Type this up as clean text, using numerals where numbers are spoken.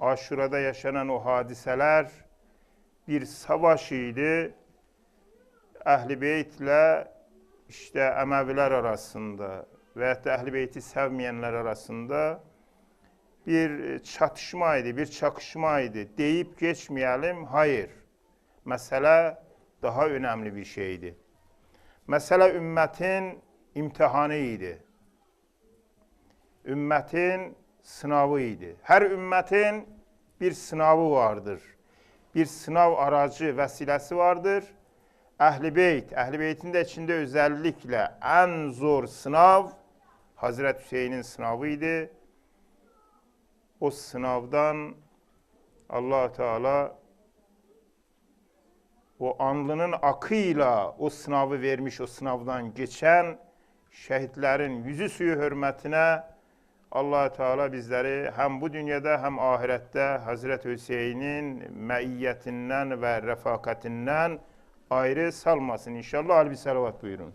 Aşura'da yaşanan o hadiseler bir savaş idi. Əhl-i Beytlə işte Əməvilər arasında və ya Əhl-i Beyti sevməyənlər arasında bir çatışma idi, bir çakışma idi. Deyip geçmeyelim, hayır. Mesele daha önemli bir şeydi. Mesele ümmetin imtihanı idi. Ümmetin sınavı idi. Her ümmetin bir sınavı vardır. Bir sınav aracı, vesilesi vardır. Əhl-i Beyt, Əhl-i Beyt'in de içinde özellikle en zor sınav Hazreti Hüseyin'in sınavıydı. O sınavdan Allah Teala o alnının akıyla o sınavı vermiş, o sınavdan geçen şehitlerin yüzü suyu hürmetine Allah Teala bizleri hem bu dünyada hem ahirette Hazreti Hüseyin'in meiyyetinden ve refakatinden ayrı salmasın. İnşallah. Aleyhi salavat buyurun.